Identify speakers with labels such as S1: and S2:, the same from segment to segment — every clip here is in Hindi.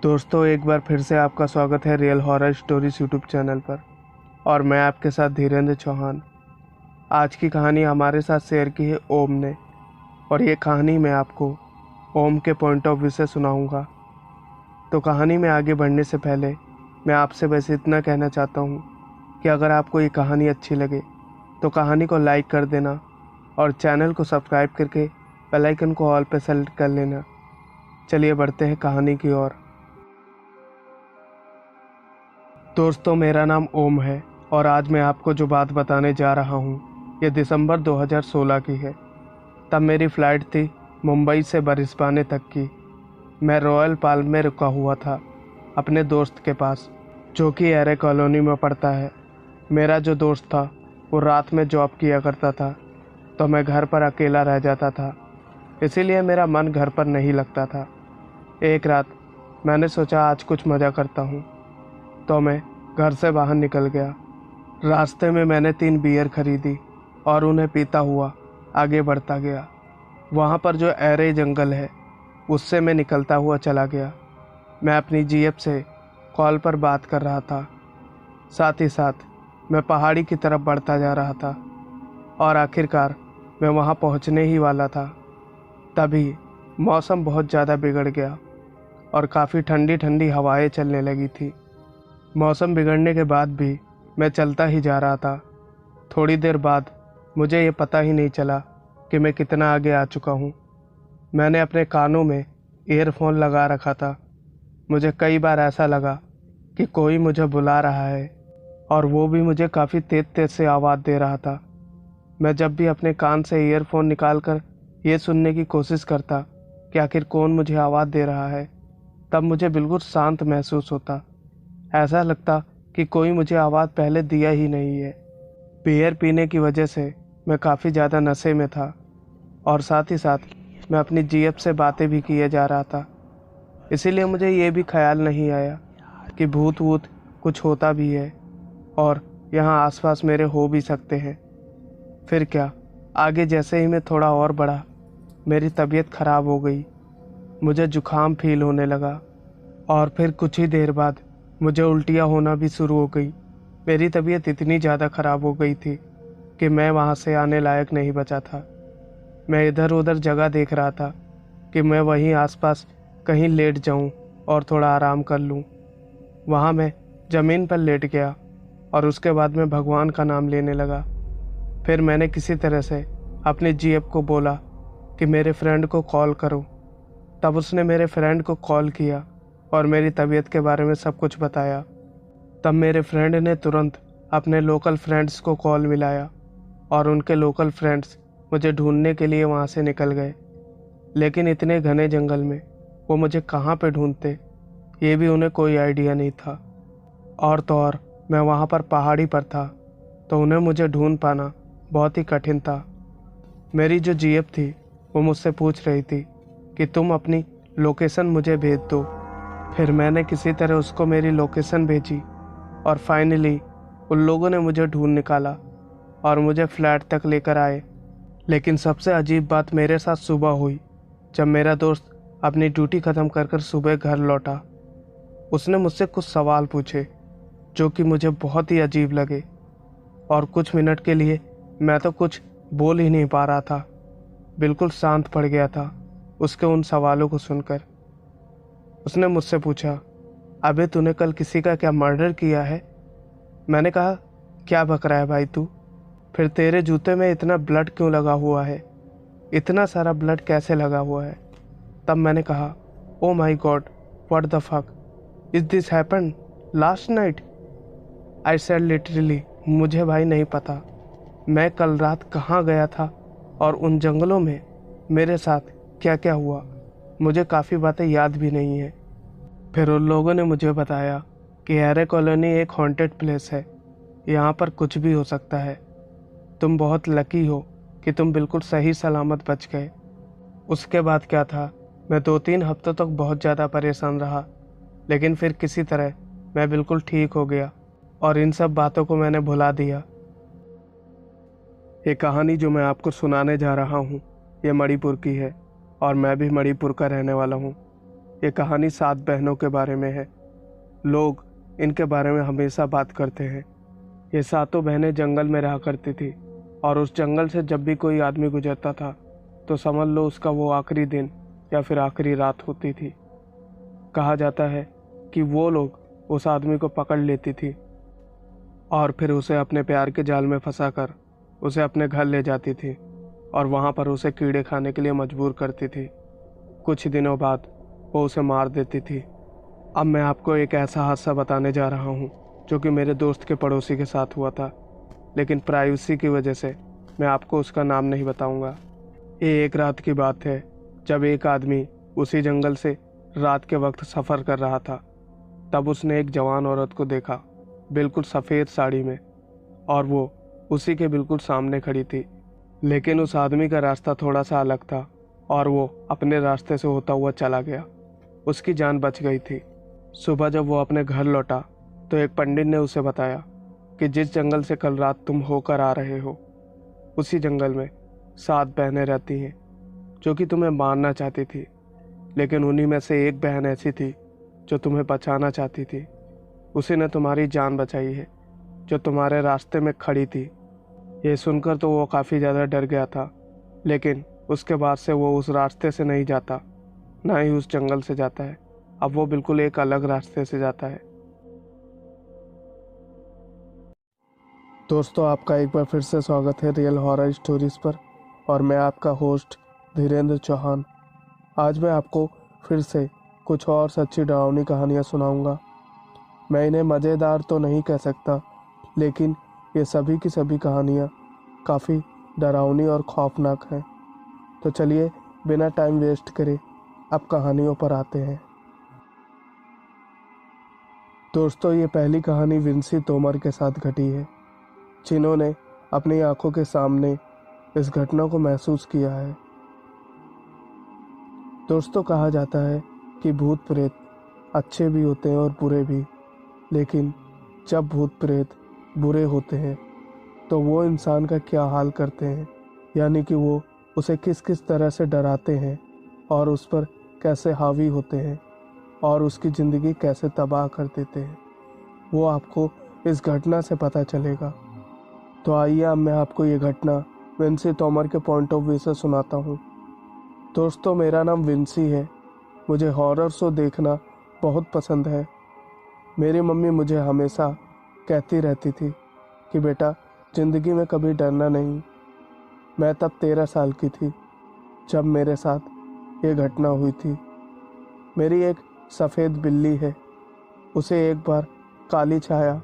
S1: दोस्तों, एक बार फिर से आपका स्वागत है real horror stories YouTube channel पर। और मैं आपके साथ धीरेन्द्र चौहान। आज की कहानी हमारे साथ शेयर की है ओम ने, और ये कहानी मैं आपको ओम के पॉइंट ऑफ व्यू से सुनाऊंगा। तो कहानी में आगे बढ़ने से पहले मैं आपसे बस इतना कहना चाहता हूँ कि अगर आपको ये कहानी अच्छी लगे तो कहानी को लाइक कर देना और चैनल को सब्सक्राइब करके बेल आइकन को ऑल पे सेलेक्ट कर लेना। चलिए बढ़ते हैं कहानी की ओर। दोस्तों, मेरा नाम ओम है और आज मैं आपको जो बात बताने जा रहा हूँ ये दिसंबर 2016 की है। तब मेरी फ़्लाइट थी मुंबई से ब्रिस्बेन तक की। मैं रॉयल पाल्म में रुका हुआ था अपने दोस्त के पास, जो कि एरे कॉलोनी में पड़ता है। मेरा जो दोस्त था वो रात में जॉब किया करता था, तो मैं घर पर अकेला रह जाता था, इसीलिए मेरा मन घर पर नहीं लगता था। एक रात मैंने सोचा आज कुछ मज़ा करता हूँ, तो मैं घर से बाहर निकल गया। रास्ते में मैंने 3 बियर खरीदी और उन्हें पीता हुआ आगे बढ़ता गया। वहाँ पर जो एरे जंगल है उससे मैं निकलता हुआ चला गया। मैं अपनी जीएप से कॉल पर बात कर रहा था, साथ ही साथ मैं पहाड़ी की तरफ बढ़ता जा रहा था और आखिरकार मैं वहाँ पहुँचने ही वाला था। तभी मौसम बहुत ज़्यादा बिगड़ गया और काफ़ी ठंडी ठंडी हवाएं चलने लगी थी। मौसम बिगड़ने के बाद भी मैं चलता ही जा रहा था। थोड़ी देर बाद मुझे ये पता ही नहीं चला कि मैं कितना आगे आ चुका हूँ। मैंने अपने कानों में ईयरफोन लगा रखा था। मुझे कई बार ऐसा लगा कि कोई मुझे बुला रहा है, और वो भी मुझे काफ़ी तेज तेज से आवाज़ दे रहा था। मैं जब भी अपने कान से ईयरफोन निकाल कर ये सुनने की कोशिश करता कि आखिर कौन मुझे आवाज़ दे रहा है, तब मुझे बिल्कुल शांत महसूस होता। ऐसा लगता कि कोई मुझे आवाज़ पहले दिया ही नहीं है। बियर पीने की वजह से मैं काफ़ी ज़्यादा नशे में था, और साथ ही साथ मैं अपनी जीएफ से बातें भी किए जा रहा था। इसीलिए मुझे ये भी ख्याल नहीं आया कि भूत वूत कुछ होता भी है और यहाँ आसपास मेरे हो भी सकते हैं। फिर क्या, आगे जैसे ही मैं थोड़ा और बढ़ा, मेरी तबीयत ख़राब हो गई। मुझे जुकाम फील होने लगा और फिर कुछ ही देर बाद मुझे उल्टियाँ होना भी शुरू हो गई। मेरी तबीयत इतनी ज़्यादा ख़राब हो गई थी कि मैं वहाँ से आने लायक नहीं बचा था। मैं इधर उधर जगह देख रहा था कि मैं वहीं आसपास कहीं लेट जाऊं और थोड़ा आराम कर लूं। वहाँ मैं ज़मीन पर लेट गया और उसके बाद मैं भगवान का नाम लेने लगा। फिर मैंने किसी तरह से अपनी जीएफ को बोला कि मेरे फ्रेंड को कॉल करो। तब उसने मेरे फ्रेंड को कॉल किया और मेरी तबीयत के बारे में सब कुछ बताया। तब मेरे फ्रेंड ने तुरंत अपने लोकल फ्रेंड्स को कॉल मिलाया और उनके लोकल फ्रेंड्स मुझे ढूंढने के लिए वहाँ से निकल गए। लेकिन इतने घने जंगल में वो मुझे कहाँ पे ढूंढते, ये भी उन्हें कोई आइडिया नहीं था। और तो और मैं वहाँ पर पहाड़ी पर था, तो उन्हें मुझे ढूंढ पाना बहुत ही कठिन था। मेरी जो जीएफ थी वो मुझसे पूछ रही थी कि तुम अपनी लोकेशन मुझे भेज दो। फिर मैंने किसी तरह उसको मेरी लोकेशन भेजी और फाइनली उन लोगों ने मुझे ढूंढ निकाला और मुझे फ्लैट तक लेकर आए। लेकिन सबसे अजीब बात मेरे साथ सुबह हुई, जब मेरा दोस्त अपनी ड्यूटी ख़त्म कर सुबह घर लौटा। उसने मुझसे कुछ सवाल पूछे जो कि मुझे बहुत ही अजीब लगे, और कुछ मिनट के लिए मैं तो कुछ बोल ही नहीं पा रहा था। बिल्कुल शांत पड़ गया था उसके उन सवालों को सुनकर। उसने मुझसे पूछा, अबे तूने कल किसी का क्या मर्डर किया है? मैंने कहा, क्या बक रहा है भाई तू? फिर तेरे जूते में इतना ब्लड क्यों लगा हुआ है? इतना सारा ब्लड कैसे लगा हुआ है? तब मैंने कहा, oh my God, what the fuck is this happen last night? I said literally, मुझे भाई नहीं पता मैं कल रात कहाँ गया था और उन जंगलों में मेरे साथ क्या क्या हुआ। मुझे काफ़ी बातें याद भी नहीं है। फिर उन लोगों ने मुझे बताया कि एरे कॉलोनी एक हॉन्टेड प्लेस है, यहाँ पर कुछ भी हो सकता है। तुम बहुत लकी हो कि तुम बिल्कुल सही सलामत बच गए। उसके बाद क्या था, मैं 2-3 हफ्तों तक बहुत ज़्यादा परेशान रहा, लेकिन फिर किसी तरह मैं बिल्कुल ठीक हो गया और इन सब बातों को मैंने भुला दिया। ये कहानी जो मैं आपको सुनाने जा रहा हूँ ये मणिपुर की है, और मैं भी मणिपुर का रहने वाला हूँ। ये कहानी 7 बहनों के बारे में है। लोग इनके बारे में हमेशा बात करते हैं। ये सातों बहनें जंगल में रहा करती थी और उस जंगल से जब भी कोई आदमी गुजरता था तो समझ लो उसका वो आखिरी दिन या फिर आखिरी रात होती थी। कहा जाता है कि वो लोग उस आदमी को पकड़ लेती थी और फिर उसे अपने प्यार के जाल में फंसाकर उसे अपने घर ले जाती थी और वहाँ पर उसे कीड़े खाने के लिए मजबूर करती थी। कुछ दिनों बाद वो उसे मार देती थी। अब मैं आपको एक ऐसा हादसा बताने जा रहा हूँ जो कि मेरे दोस्त के पड़ोसी के साथ हुआ था, लेकिन प्राइवेसी की वजह से मैं आपको उसका नाम नहीं बताऊंगा। ये एक रात की बात है जब एक आदमी उसी जंगल से रात के वक्त सफ़र कर रहा था। तब उसने एक जवान औरत को देखा, बिल्कुल सफ़ेद साड़ी में, और वो उसी के बिल्कुल सामने खड़ी थी। लेकिन उस आदमी का रास्ता थोड़ा सा अलग था और वो अपने रास्ते से होता हुआ चला गया। उसकी जान बच गई थी। सुबह जब वो अपने घर लौटा तो एक पंडित ने उसे बताया कि जिस जंगल से कल रात तुम होकर आ रहे हो उसी जंगल में 7 बहनें रहती हैं जो कि तुम्हें मारना चाहती थी, लेकिन उन्हीं में से एक बहन ऐसी थी जो तुम्हें बचाना चाहती थी। उसी ने तुम्हारी जान बचाई है, जो तुम्हारे रास्ते में खड़ी थी। ये सुनकर तो वो काफ़ी ज़्यादा डर गया था, लेकिन उसके बाद से वो उस रास्ते से नहीं जाता, ना ही उस जंगल से जाता है। अब वो बिल्कुल एक अलग रास्ते से जाता है। दोस्तों, आपका एक बार फिर से स्वागत है रियल हॉरर स्टोरीज़ पर, और मैं आपका होस्ट धीरेन्द्र चौहान। आज मैं आपको फिर से कुछ और सच्ची डरावनी कहानियाँ सुनाऊंगा। मैं इन्हें मज़ेदार तो नहीं कह सकता, लेकिन ये सभी की सभी कहानियाँ काफ़ी डरावनी और खौफनाक हैं। तो चलिए बिना टाइम वेस्ट करे अब कहानियों पर आते हैं। दोस्तों, ये पहली कहानी विंसी तोमर के साथ घटी है, जिन्होंने अपनी आंखों के सामने इस घटना को महसूस किया है। दोस्तों, कहा जाता है कि भूत प्रेत अच्छे भी होते हैं और बुरे भी, लेकिन जब भूत प्रेत बुरे होते हैं तो वो इंसान का क्या हाल करते हैं, यानी कि वो उसे किस किस तरह से डराते हैं और उस पर कैसे हावी होते हैं और उसकी ज़िंदगी कैसे तबाह कर देते हैं, वो आपको इस घटना से पता चलेगा। तो आइए अब मैं आपको ये घटना विंसी तोमर के पॉइंट ऑफ व्यू से सुनाता हूँ। दोस्तों, मेरा नाम विंसी है। मुझे हॉरर शो देखना बहुत पसंद है। मेरी मम्मी मुझे हमेशा कहती रहती थी कि बेटा, ज़िंदगी में कभी डरना नहीं। मैं तब 13 साल की थी जब मेरे साथ ये घटना हुई थी। मेरी एक सफ़ेद बिल्ली है। उसे एक बार काली छाया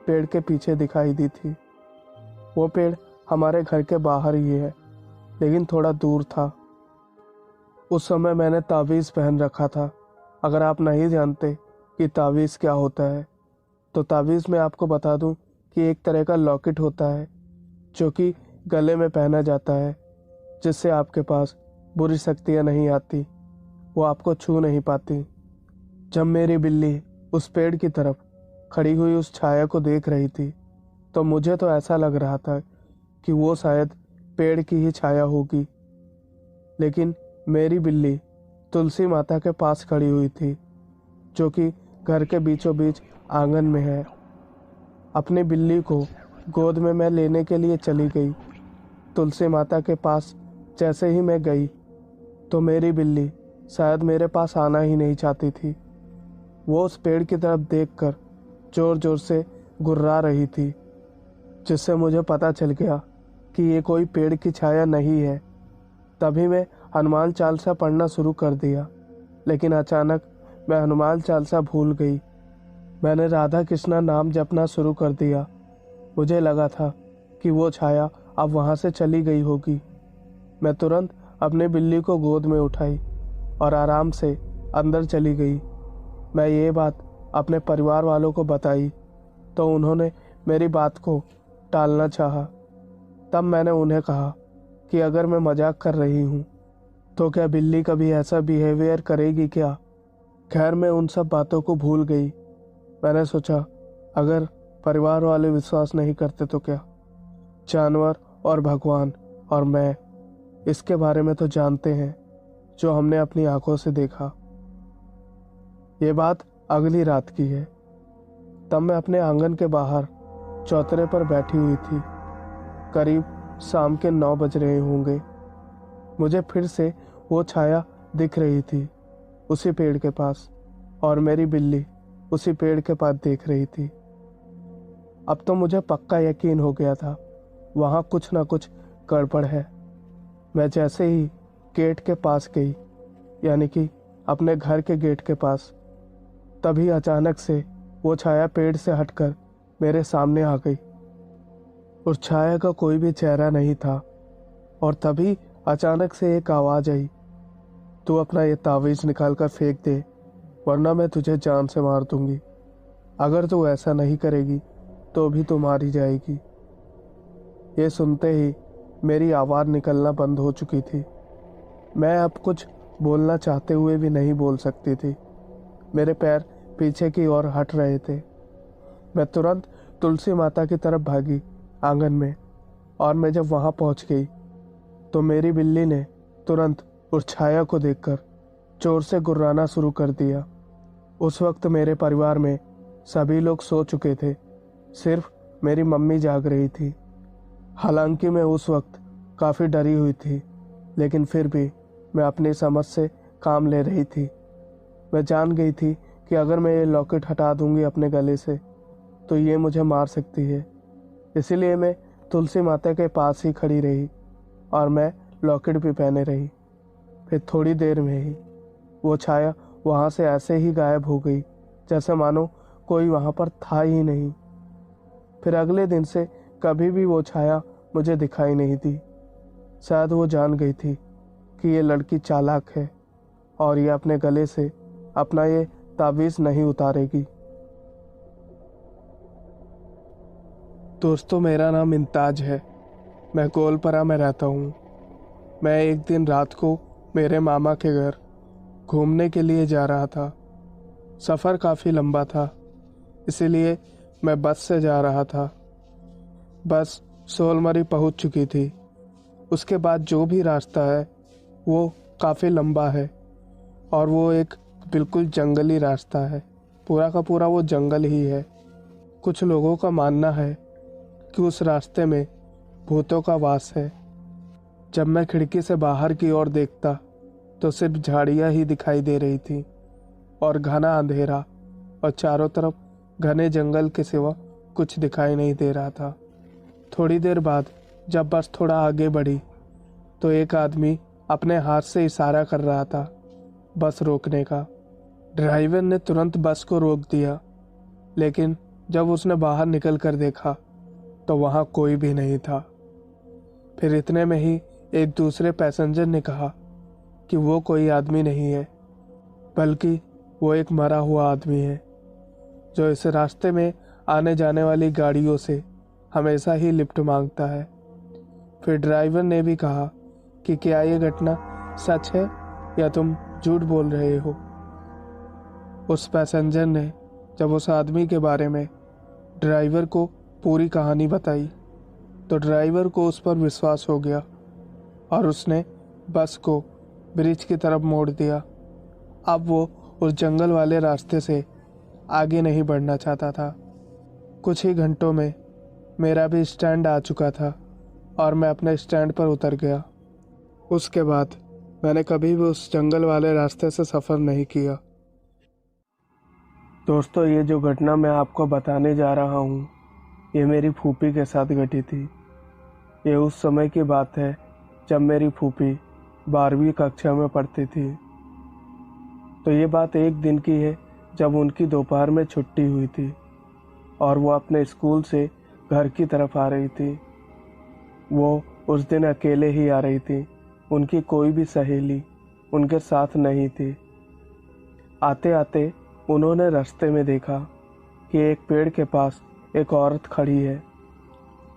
S1: पेड़ के पीछे दिखाई दी थी। वो पेड़ हमारे घर के बाहर ही है, लेकिन थोड़ा दूर था। उस समय मैंने तावीज़ पहन रखा था। अगर आप नहीं जानते कि तावीज़ क्या होता है, तो तावीज़ में आपको बता दूं कि एक तरह का लॉकेट होता है जो कि गले में पहना जाता है, जिससे आपके पास बुरी शक्तियाँ नहीं आती, वो आपको छू नहीं पाती। जब मेरी बिल्ली उस पेड़ की तरफ खड़ी हुई उस छाया को देख रही थी, तो मुझे तो ऐसा लग रहा था कि वो शायद पेड़ की ही छाया होगी, लेकिन मेरी बिल्ली तुलसी माता के पास खड़ी हुई थी, जो कि घर के बीचों बीच आंगन में है। अपनी बिल्ली को गोद में मैं लेने के लिए चली गई। तुलसी माता के पास जैसे ही मैं गई तो मेरी बिल्ली शायद मेरे पास आना ही नहीं चाहती थी। वो उस पेड़ की तरफ देखकर जोर जोर से गुर्रा रही थी, जिससे मुझे पता चल गया कि ये कोई पेड़ की छाया नहीं है। तभी मैं हनुमान चालीसा पढ़ना शुरू कर दिया, लेकिन अचानक मैं हनुमान चालीसा भूल गई। मैंने राधा कृष्णा नाम जपना शुरू कर दिया। मुझे लगा था कि वो छाया अब वहाँ से चली गई होगी। मैं तुरंत अपनी बिल्ली को गोद में उठाई और आराम से अंदर चली गई। मैं ये बात अपने परिवार वालों को बताई तो उन्होंने मेरी बात को टालना चाहा। तब मैंने उन्हें कहा कि अगर मैं मजाक कर रही हूँ तो क्या बिल्ली कभी ऐसा बिहेवियर करेगी क्या। खैर, मैं उन सब बातों को भूल गई। मैंने सोचा, अगर परिवार वाले विश्वास नहीं करते तो क्या, जानवर और भगवान और मैं इसके बारे में तो जानते हैं, जो हमने अपनी आंखों से देखा। ये बात अगली रात की है। तब मैं अपने आंगन के बाहर चौतरे पर बैठी हुई थी। करीब शाम के 9 बज रहे होंगे। मुझे फिर से वो छाया दिख रही थी उसी पेड़ के पास, और मेरी बिल्ली उसी पेड़ के पास देख रही थी। अब तो मुझे पक्का यकीन हो गया था वहाँ कुछ ना कुछ गड़बड़ है। मैं जैसे ही गेट के पास गई, यानी कि अपने घर के गेट के पास, तभी अचानक से वो छाया पेड़ से हटकर मेरे सामने आ गई। उस छाया का कोई भी चेहरा नहीं था, और तभी अचानक से एक आवाज़ आई, तू अपना ये तावीज़ निकाल कर फेंक दे, वरना मैं तुझे जान से मार दूंगी। अगर तू ऐसा नहीं करेगी तो भी तू मारी जाएगी। ये सुनते ही मेरी आवाज़ निकलना बंद हो चुकी थी। मैं अब कुछ बोलना चाहते हुए भी नहीं बोल सकती थी। मेरे पैर पीछे की ओर हट रहे थे। मैं तुरंत तुलसी माता की तरफ भागी आंगन में, और मैं जब वहां पहुंच गई तो मेरी बिल्ली ने तुरंत उस छाया को देखकर जोर से गुर्राना शुरू कर दिया। उस वक्त मेरे परिवार में सभी लोग सो चुके थे, सिर्फ मेरी मम्मी जाग रही थी। हालांकि मैं उस वक्त काफ़ी डरी हुई थी, लेकिन फिर भी मैं अपनी समझ से काम ले रही थी। मैं जान गई थी कि अगर मैं ये लॉकेट हटा दूंगी अपने गले से तो ये मुझे मार सकती है। इसीलिए मैं तुलसी माता के पास ही खड़ी रही और मैं लॉकेट भी पहने रही। फिर थोड़ी देर में ही वो छाया वहाँ से ऐसे ही गायब हो गई जैसे मानो कोई वहाँ पर था ही नहीं। फिर अगले दिन से कभी भी वो छाया मुझे दिखाई नहीं दी। शायद वो जान गई थी कि ये लड़की चालाक है और ये अपने गले से अपना ये तावीज़ नहीं उतारेगी। दोस्तों, मेरा नाम इंताज है। मैं गोलपरा में रहता हूँ। मैं एक दिन रात को मेरे मामा के घर घूमने के लिए जा रहा था। सफ़र काफ़ी लंबा था, इसीलिए मैं बस से जा रहा था। बस सोलमरी पहुँच चुकी थी। उसके बाद जो भी रास्ता है वो काफ़ी लंबा है, और वो एक बिल्कुल जंगली रास्ता है। पूरा का पूरा वो जंगल ही है। कुछ लोगों का मानना है कि उस रास्ते में भूतों का वास है। जब मैं खिड़की से बाहर की ओर देखता तो सिर्फ झाड़ियाँ ही दिखाई दे रही थी और घना अंधेरा, और चारों तरफ घने जंगल के सिवा कुछ दिखाई नहीं दे रहा था। थोड़ी देर बाद जब बस थोड़ा आगे बढ़ी तो एक आदमी अपने हाथ से इशारा कर रहा था बस रोकने का। ड्राइवर ने तुरंत बस को रोक दिया, लेकिन जब उसने बाहर निकल कर देखा तो वहाँ कोई भी नहीं था। फिर इतने में ही एक दूसरे पैसेंजर ने कहा कि वो कोई आदमी नहीं है, बल्कि वो एक मरा हुआ आदमी है जो इस रास्ते में आने जाने वाली गाड़ियों से हमेशा ही लिफ्ट मांगता है। फिर ड्राइवर ने भी कहा कि क्या ये घटना सच है या तुम झूठ बोल रहे हो। उस पैसेंजर ने जब उस आदमी के बारे में ड्राइवर को पूरी कहानी बताई तो ड्राइवर को उस पर विश्वास हो गया और उसने बस को ब्रिज की तरफ मोड़ दिया। अब वो उस जंगल वाले रास्ते से आगे नहीं बढ़ना चाहता था। कुछ ही घंटों में मेरा भी स्टैंड आ चुका था और मैं अपने स्टैंड पर उतर गया। उसके बाद मैंने कभी भी उस जंगल वाले रास्ते से सफ़र नहीं किया। दोस्तों, ये जो घटना मैं आपको बताने जा रहा हूँ ये मेरी फूफी के साथ घटी थी। ये उस समय की बात है जब मेरी फूफी 12वीं कक्षा में पढ़ती थी। तो ये बात एक दिन की है जब उनकी दोपहर में छुट्टी हुई थी और वो अपने स्कूल से घर की तरफ आ रही थी। वो उस दिन अकेले ही आ रही थी, उनकी कोई भी सहेली उनके साथ नहीं थी। आते आते उन्होंने रास्ते में देखा कि एक पेड़ के पास एक औरत खड़ी है।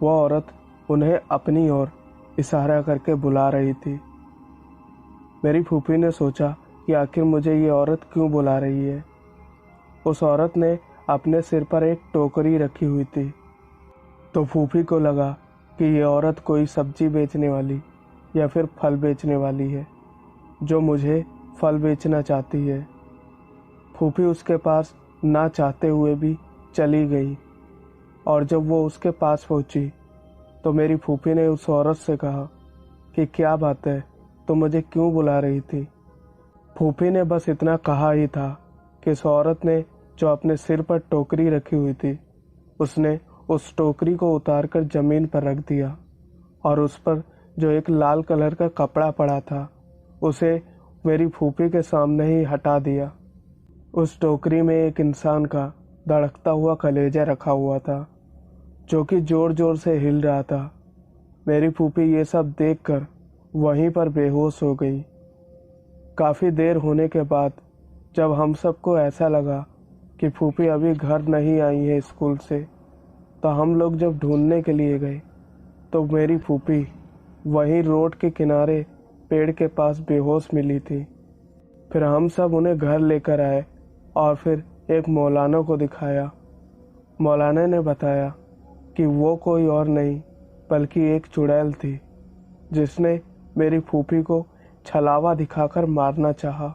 S1: वह औरत उन्हें अपनी ओर इशारा करके बुला रही थी। मेरी फूफी ने सोचा कि आखिर मुझे ये औरत क्यों बुला रही है। उस औरत ने अपने सिर पर एक टोकरी रखी हुई थी, तो फूफी को लगा कि ये औरत कोई सब्जी बेचने वाली या फिर फल बेचने वाली है जो मुझे फल बेचना चाहती है। फूफी उसके पास ना चाहते हुए भी चली गई और जब वो उसके पास पहुंची तो मेरी फूफी ने उस औरत से कहा कि क्या बात है, तो मुझे क्यों बुला रही थी। फूफी ने बस इतना कहा ही था कि इस औरत ने जो अपने सिर पर टोकरी रखी हुई थी, उसने उस टोकरी को उतारकर जमीन पर रख दिया और उस पर जो एक लाल कलर का कपड़ा पड़ा था उसे मेरी फूफी के सामने ही हटा दिया। उस टोकरी में एक इंसान का धड़कता हुआ कलेजा रखा हुआ था जो कि जोर जोर से हिल रहा था। मेरी फूफी ये सब देखकर वहीं पर बेहोश हो गई। काफ़ी देर होने के बाद जब हम सबको ऐसा लगा कि फूफी अभी घर नहीं आई है स्कूल से, तो हम लोग जब ढूंढने के लिए गए तो मेरी फूफी वहीं रोड के किनारे पेड़ के पास बेहोश मिली थी। फिर हम सब उन्हें घर लेकर आए और फिर एक मौलाना को दिखाया। मौलाना ने बताया कि वो कोई और नहीं बल्कि एक चुड़ैल थी जिसने मेरी फूफी को छलावा दिखाकर मारना चाहा।